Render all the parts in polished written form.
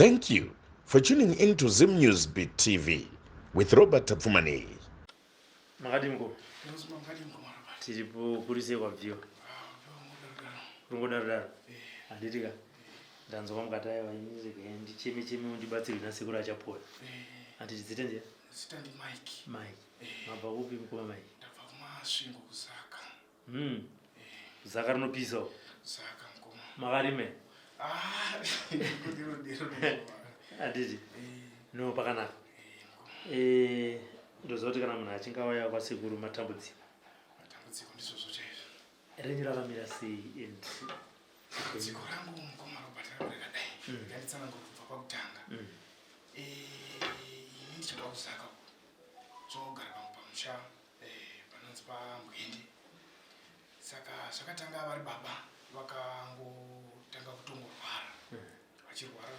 Thank you for tuning in to Zim News Beat TV with Robert Tapfumani. Makadimko. Tiripo kurise kwa vyo. Rungodara. Aditika. Danzo kwa mkataye wa music ndi chemi undibatsiri na sikura chapo. Ati zitenje? Sitandi Mike. Mike. Mabakupi mkoma Mike. Ndabva kumasvingo kusaka. Zaka rinopisa. Saka mkoma. Makarime. Kudiro. Aditi. No pakanaka. Ndozoti kana munhu achinge auya kwasekuru matambudziko ndizo zvochaizvo renyu rakamira sei and dziko rangu mukoma Robert rakadai ndanditsanangura kubva kwakutanga ini ndichibva kusaka zvinogara pamusha panonzi paMgwendi saka zvakatanga vari baba vakangotanga kutongorwara vachirwara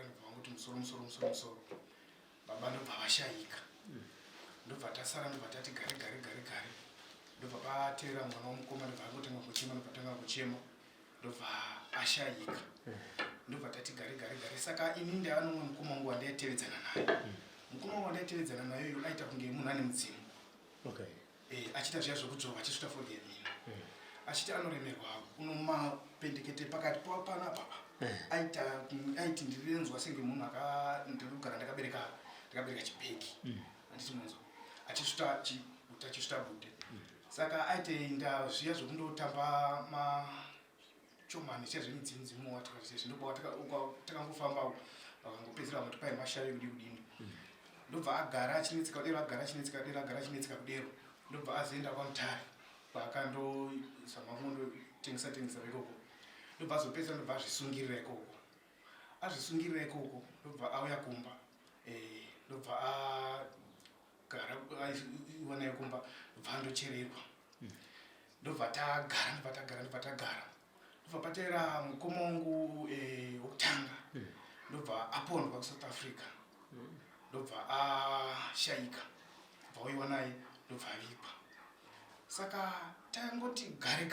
ndobva vanguti musoro baba ndobva vashayika ndobva tasara ndobva tati gare ndobva patera mwana womukoma ndobva angotanga kuchema ndobva ashayika ndobva tati gare saka ini ndanomwe mukoma wangu wandaitevedzana naye mukoma wangu wandaitevedzana naye iyoyo aita kunge munhu ane mudzimu achiita zviya zvokudzova achisvita fodya mino achiti anoremerwa unomapendekete pakati panapa aiti ndirinzwa senge munhu ndirikugara ndakabereka chibhegi anditi munzwa achisvita bude saka aitoenda zviya zvokundotamba machomani chezvemidzimu watakangofamba vakangopedzera vati pai mashavi kudini ndobva agara achinetseka kudero ndobva azoenda kwamutare kwaakandozama kundotengesa ikoko ndobva azopedzera ndobva azvisungirira ikoko ndobva auya kumba ndobva agara iwanayo kumba ndobva andochererwa ndobva tagara ndobva patera mukoma wangu wokutanga ndobva apondwa kuSouth Africa ndobva ashayika ndobva oiwa naye ndobva avigwa saka tangoti gare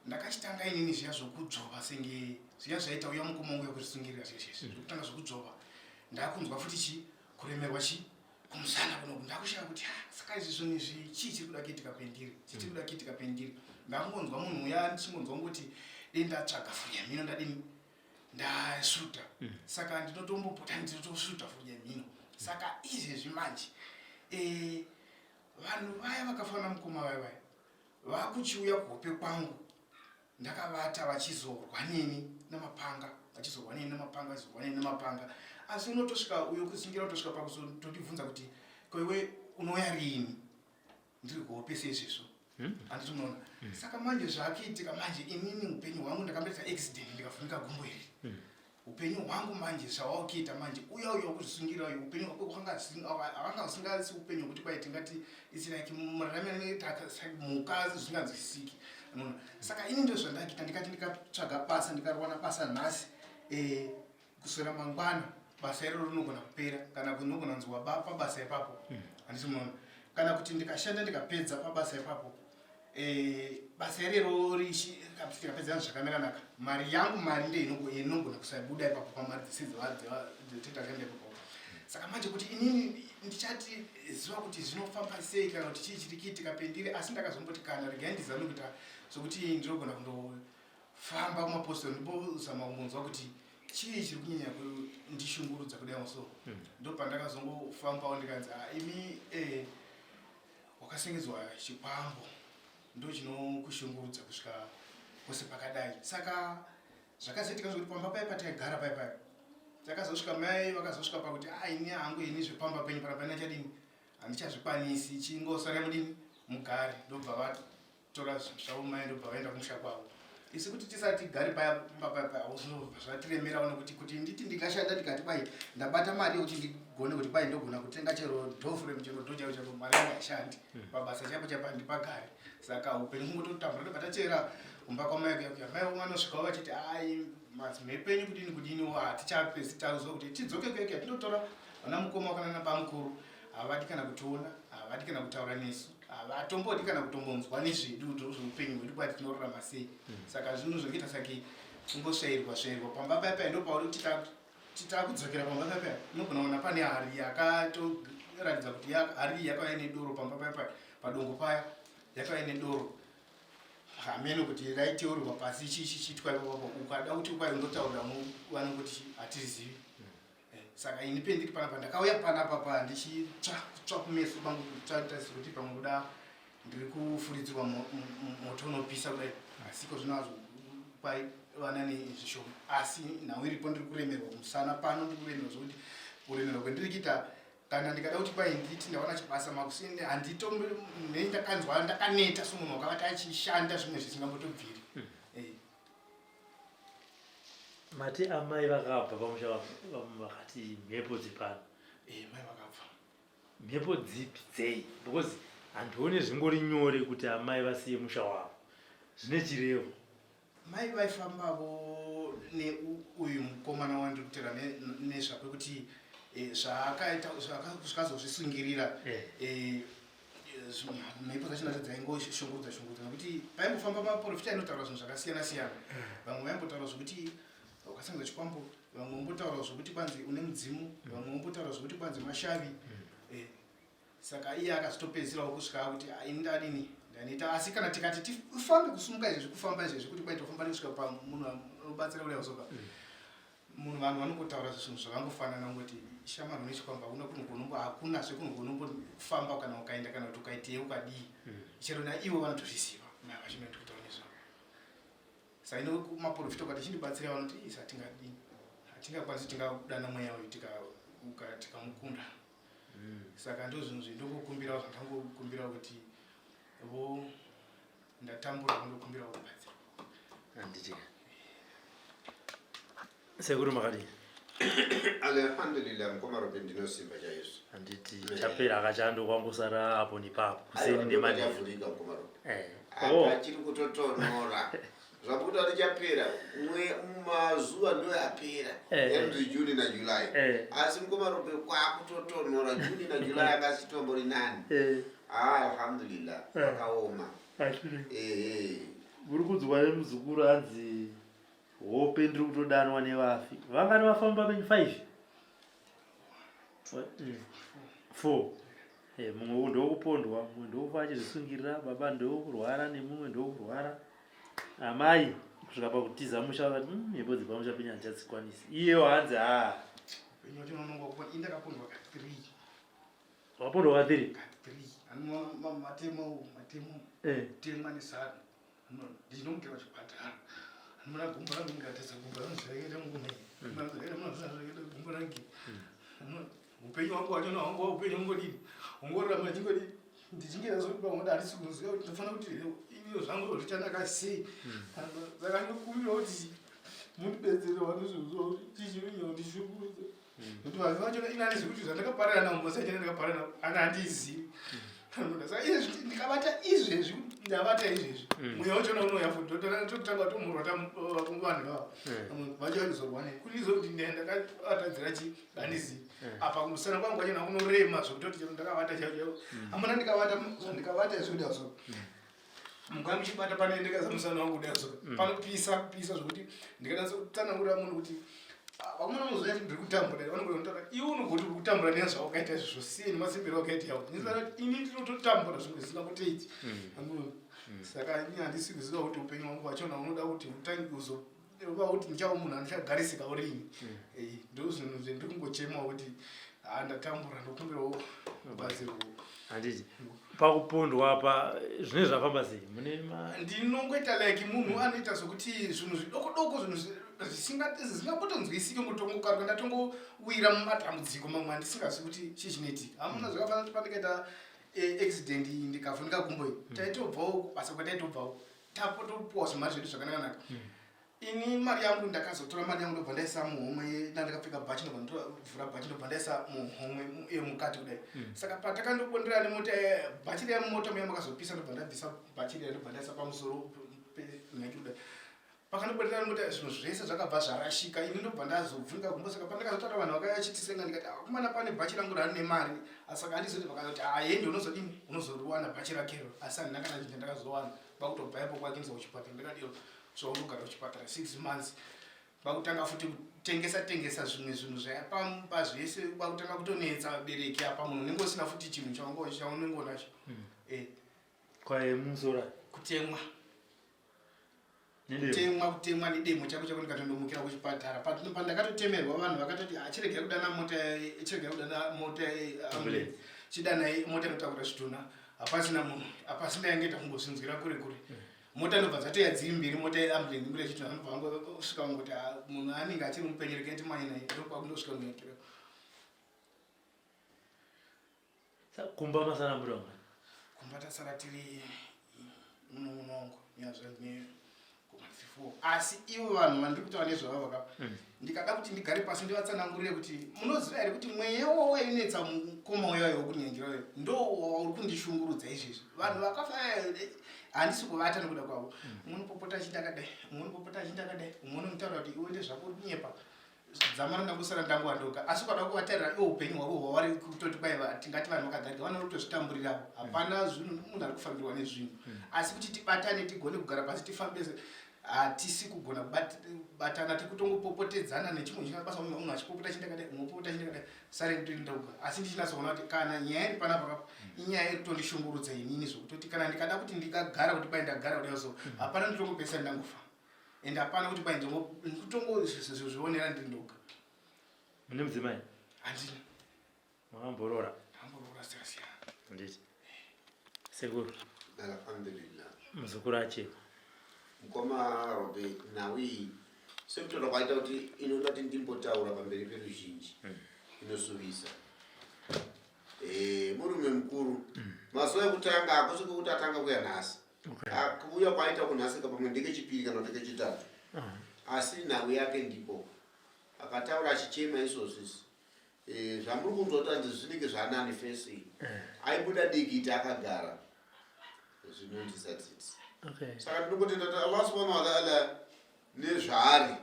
ndakachitanga inini zviya zvokudzova senge zviya zvaita uya mukoma wangu yokuzvisungirira zveshe zvokutanga zvokudzova ndakunzwa futi kuremerwa kumusana kunoku ndakushaya kuti saka izvi zvinhu izvi chii chiri kuda kuitika pendiri ndakungonzwa munhu uya ndichingonzwa ngoti ndatsvaga fodya mino ndadini ndasvuta saka ndinotombopota ndinotosvuta fodya mino saka izvezvi manje vanhu vaya vakafana mukoma vaya vakuchiuya kuhope kwangu ndakavata vachizorwa neni namapanga asi unotosvika uyo kuzingira utosvika pakuzotondibvunza kuti koiwe unouya rini ndiri kuhope seizvezvo handiti munoona saka manje zvaakuitika manje inini upenyu hwangu ndakamboita accident ndikafunika gumbo iri upenyu hwangu manje zvawaukuita manje uya kuzvisungira uyo upenyu hwako havanga usingasi upenyu hwekuti kwai tingati its like mhuka zvisinganzwisiki saka ini ndo zvandakuita ndikati ndikatsvaga basa ndikawana basa nhasi kuswera mangwana basa iroro rinogona kupera kana kunogona kunzwa pabasa ipapo handiti munoona kana kuti ndikashanda ndikapedza pabasa ipapo basa irero tikapedzana zvakanaka mari yangu ndeinogona kusaibuda ipapo pamari dzisidzetakaenda ipapo saka manje kuti inini ndichati ziva kuti zvinofamba sei kana kuti chii chiri kuitika pendiri asi ndakazomboti kana regai ndizame kuita zvokuti ndinogona kundofamba kumapostori ndimbozama kumunzwa kuti chii chiri kunyanya kundishungurudza kudai so ndopandakazongofambawo ndikanzi imi wakasengedzwa chikwambo ndo chinokushungurudza kusvika kwose pakadai saka zvakazoitika zvokuti pamba pai patakagara pai takazosvika mai vakazosvika pakuti ini hangu ini zvepamba penyu pana paina chadini handichazvikwanisi chingosara mudini mugare ndobva vatora zvavo mai ndobva vaenda kumusha kwavo isi kuti tisati tigare pamba hauzvinobva zvatiremerawo nekuti kuti nditi ndingashanda ndikati kwai ndabata mari yekuti ndigone kuti kwai ndogona kutenga chero dhofuremu chero chero mari yangu haishandi pabasa chapa ndipagare saka upenyu kungototambura ndobva tachera kumba kwamai mai vanosvikawo vachiti madzimai penyu kudini hatichapesi tauzwa kuti tidzoke kweke tindotora vana mukoma wakanana pamukuru havadi kana kutiona havadi kana kutaura nesu havatombodi kana kutombonzwa nezvedu zveupenyu hwedu kwati tinorarama sei saka zvinhu zvokuita saki kungosvairwa pamba pai ndopauri kuti titakudzokera pamba papa unogona kuona pane hari yakatoratidza kuti hari yakauya nedoro pamba papa padongo paya yakauya nedoro hamene kuti raiteurwa pasi chichitwa ipapo ukada kuti ukwai undotaura muwana kuti hatizivi saka ini pendiri panapa ndakauya panapa pa ndichitsva kumeso bangu kutarisa kuti pamwe kuda ndiri kufuridzirwa moto unopisa kudai asiko zvinazvo kwai vana nezvishoma asi nhau iripo ndiri kuremerwa musana pano ndiri kuremerwa zvokuti kuremerwa kwendiri kuita kana ndikada kuti kwai nditi ndawana chibasa makusini ndakanzwa ndakaneta somunhu wakavati achishanda zvimwe zvisingambotobviri mati amai vakabva pamusha vakati mhepo dzipano mai vakabva mhepo dzipi dzei because handione zvingori nyore kuti amai vasiye musha wavo zvine chirevo mai vaifambavo neuyu mukomana wandiri kutera nezvakwe kuti zvaakaita zvakazozvisungirira mhepo dzachinacho dzaingoshungurudza nekuti paimbofamba maprofita inotaura zvinhu zvakasiyana siyana vamwe vaimbotaura zvokuti ukasangisa chikwambo vamwe vombotaura zvokuti kwanzi une mudzimu vamwe vombotaura zvokuti kwanzi mashavi saka iye akazotopedzisirawo kusvika kuti indadini ndanita asi kana tikati tifambe kusumuka izvezvi kufamba izvezvi kuti kwaitofamba nekusvika pamunhu anobatsira kudai usoka munhu vanhu vanongotaura zvinhu zvavangofanana ngoti shamarwa nechikwamba hakuna zvekunogonombofamba kana ukaenda kana kuti ukaitei ukadii chero naivo vanotozviziva vachinoenda kutaura nezvavo saka ino maprofita ukati chindibatsira vanoti isa tingadii hatingakwanisi tingadana mweya uyu tikamukunda saka ndo zvinhu zvindokukumbirawo zvandangokumbirawo kuti vo ndatambura kundokumbirawo kubatsira handiti sekuru makadii alhamdulillah mukomarobe ndinosimba chaizvo handiti chapera akachandokwambosara apo nepapo kuseni nemanavhurika mukomarobe achiri kutotonora zvabuda kuti chapera mazuva ndo yapera yanzi juni najuly asi mukomarobe kwakutotonora juni najuly akasitombori nani alhamdulillah akaoma uri kudzwa nemuzukuru anzi hope ndiri kutodanwa nevafi vangani vafamba penyu 5 4 mumwe ndokupondwa mumwe ndokufa achizvisungirira baba ndokurwara nemumwe ndokurwara amai kusvika pakutiza musha vati mhepo dzepamusha penyu handichatsikwanisi iyewo hanzi wapondwa ka3 temwa nesara ndichinomukera chipatara muna gumbo rangu ngatedza gumbo rangu zvaikaita gumbo rangu upenyu wangu wachona wangu upenyu wangodini ungorarama chingodini ndichingira zvokuti pamwe handisi kuziva kuti ndofana kuti iyo zvangu zvichanaka sei saka ndinokumbira kuti mundibetsere vanozvozvo tichivinyawo ndishungurudza kuti vanhu vachona ina nezvekuti zvandakaparana navo mosachana ndakaparana ana handizivi saka izvezvi ndikabata izvezvi ndavata izvezvi mweya wachona unoya totanga tomurwa vanhu vavo vachazorwane kunizoti ndakatadzira chi handizivi apa kumusana kwangu kwachona kunorema zvokutoti ndakavata chaicho amuna ndikavata izvokuda so mukanga muchibata panoendeka zamusana wangu kudai so panopisa zvokuti ndikanatsotsanangurira munhu kuti vamwe vanozoya kuti ndiri kutambura vanongotaura iwe unogoti uri kutambura nezvawakaita izvozvo siye nemasimbiro wakaita yawo ini ndinototambura zvimwe zvisingakuteiti saka ini handisi kuziva kuti upenyu hwangu wachona unoda kuti utange uzova kuti ndichava munhu andichagarisika urini ndo zvinhu zvendiri kungochemawo kuti ndatambura ndokumbirawo rubatsiro handiti pakupondwa apa zvine zvafamba sei ndinongoita like munhu anoita zvokuti zvinhu zvidoko zvinhu zvisingapotonzwisiki ngotongokaruka ndatongowira mumatambudziko mamwe andisingazivi kuti chii chinoitika hamuna zvakafanana kuti pandikaita accident ndikavhunika gumbo taitobvawo basa kwataitobvawo tapotopuwa zvimari zvedu zvakanaka ini mari yangu ndakazotora mari yangu ndobva ndaisa muhomwe ndandakapfeka bhachi ndobva ndovhura bhachi ndobva ndaisa muhomwe yemukati kudai saka patakandobondera nemota bhachi reya mumota muya makazopisa ndobva ndabvisa bhachi reya ndobva ndaisa pamusoro pemheki kudai pakandobondera nemota zvinhu zvese zvakabva zvarashika ini ndobva ndazobvunika gumbo saka pandakazotora vanhu vakayachitisenga ndikati kumana pane bhachi rangu rari nemari saka handizoti vakazoti hayendi unozodini unozoriwana bhachi rakero asi handina kana chinhu ndakazowana kwakutobva ipo kwake ndiza kuchipatara ndikadiro zvaunogara kuchipatara 6 months vakutanga futi kutengesa zvimwe zvinhu zvayapamba zvese vakutanga kutonetsa vabereki apa munhu unenge usina futi chinhu chaunenge unacho kwaye musora kutemwa nedemo chako chako ndikatondomukira kuchipatara pandakatotemerwa vanhu vakatoti achiregera kudana mota ambulance chidana mota inotakura zvidhuna hapasina munhu hapasi ndaingeta kungozvinzwira kure kure mota ndobva dzatoya dziri mbiri mota yeambulance mbiri chidhuna anobva kusvika kungoti munhu anenge achiri mupenyu reketi mainaye ndokwakunosvika kunekira kumba masana murongo kumba tasara tiri munongo nyazvane asi ivo vanhu vandiri kutaura nezvavo vakapa ndikada kuti ndigare pasi ndivatsanangurire kuti munoziva here kuti mweya wainetsa mukoma uyoyo wokunyenjerayo ndo uri kundishungurudza izvezvi vanhu vakafa handisi kuvata nekuda kwavo umwe unopopota achindakadai umwe unopopota achindakadai umwe unomutaura kuti iwe ndezvako nyepa dzamara ndangosara ndangowandoka asi kwada kuvatarira iwo upenyu hwavo hwavari kutoti kwaiva tingati vanhu vakagarika vanoda kutozvitamburiravo hapana zvinhu munhu ari kufambirwa nezvinhu asi kuti tibatane tigone kugara pasi tifambese hatisi kugona kubatana tikutongopopotedzana nechimwe chinabasa munhu achipopota chindakadai umopopota chindakadai sare ndindauka asi ndichinatsoona kuti kana nyaya iri panapa inyaya iri kutondishungurudza inini zvokutoti kana ndikada kuti ndikagara kuti pai ndagara kudai so hapana nditongopesa ndangofa ende hapana kuti pai nditongozvionera ndindoga mune mudzimai handina makamborora siyasiyana nditi sekuru alhamdulillah muzukuru acheko mukoma Robert nawi sekutoda kwaita kuti inoda kuti ndimbotaura pamberi peruzhinji inosuvisa murume mukuru mazuva ekutanga hakusi kwekuti atanga kuya nhasi kuuya kwaita kunhasika pamwe ndekechipiri kana ndekechitatu asi nhau yake ndipo akataura achichema izvozvisi zvamuri kunzwa kuti hanzi zvinenge zvanani fesi aibuda dikiti akagara zvinondisatiti saka tinongotenda kuti Allah subhanahu wa ta'ala nezvaari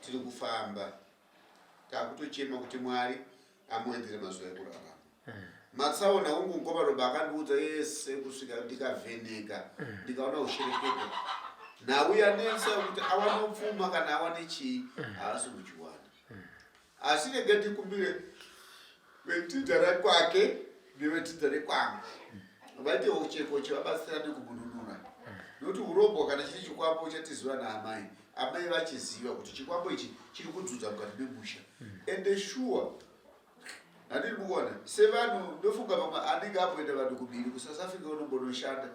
tiri kufamba takutochema kuti Mwari amuendere mazuva ekurarama matsaona ungu Ngomaroba akandiudza yese kusvika ndikavheneka ndikaona ushereketa nauya nensa kuti awane upfuma kana awane chii haasi kuchiwana asi rege ndikumbire vetidhara kwake nevetidhare kwangu vaite ucheko chevabatsirane kubudunura nokuti urombo kana chiri chikwambo chatiziva naamai amai vachiziva kuti chikwambo ichi chiri kudzudza mukati memusha ende shuwa handiri kuona sevanhu ndofunga mamwe anenge apoenda vanhu kubiri kuSouth Africa unombonoshanda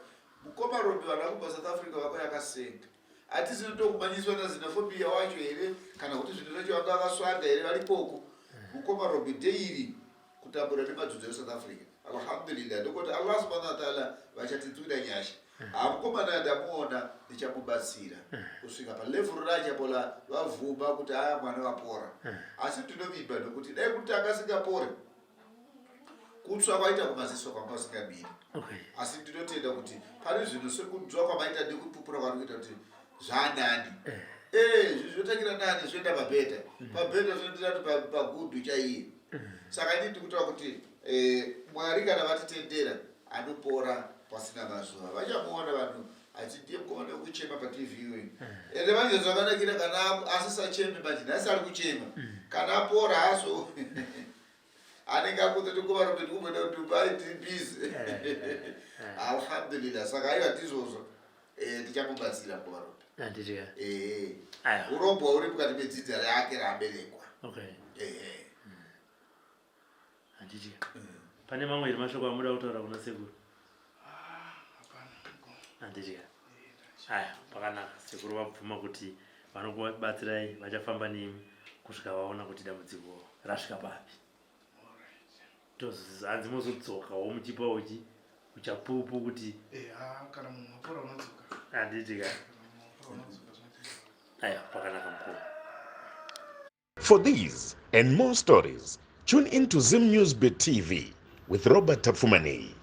Ngomaroba vana kubva South Africa vako yakasenga hatisi notokumanyiswa nazinofobia wacho here kana kuti zvinhu zvacho vanga vakaswanga here varipoko Ngomaroba daily kutambura nemadzodzo eSouth Africa alhamdulillah ndokuti Allah subhanahu wa ta'ala vachatitswira nyasha mukomana ndamuona ndichamubatsira kusvika palevhuru rachapo la vavhuma kuti aya mwana wapora asi ndinovimba nokuti dai kuti akasingapore kutsva kwaita kumaziso kwanga usingamiri asi ndinotenda kuti pane zvinhu sekudzwa kwamaita nekupupura kwanokuita kuti zvanani zvotangira nani zvoenda pabhedha zvoendera kuti pagudhu chaiye saka ini ndikutaura kuti Mwari kana vatitendera anopora pasina mazuva vachamuona vanhu achitiye mukomana wekuchema patv ende manje zvakanakira kana asisacheme manje nhasi ari kuchema kana apora hazo anenge akuzoti Ngomaroba ndikumboenda kuti Dubai tiri busy alhamdulillah saka aiva tizvozvo tichamubatsira Ngomaroba urombo huri mukati medzidza rake raaberekwa pane mamwe iri mashoko amuda kutaura kuna sekuru handitya aya pakanaka sekuru vabvuma kuti vanokubatsirai vachafamba nemi kusvika vaona kuti dambudziko rasvika papi hanzi mozodzokawo muchipa uchi uchapupu kuti kana munhu apora unodzoka handitya aya pakanaka mukuru. For these and more stories, tune into Zim News Bit TV with Robert Tafumani.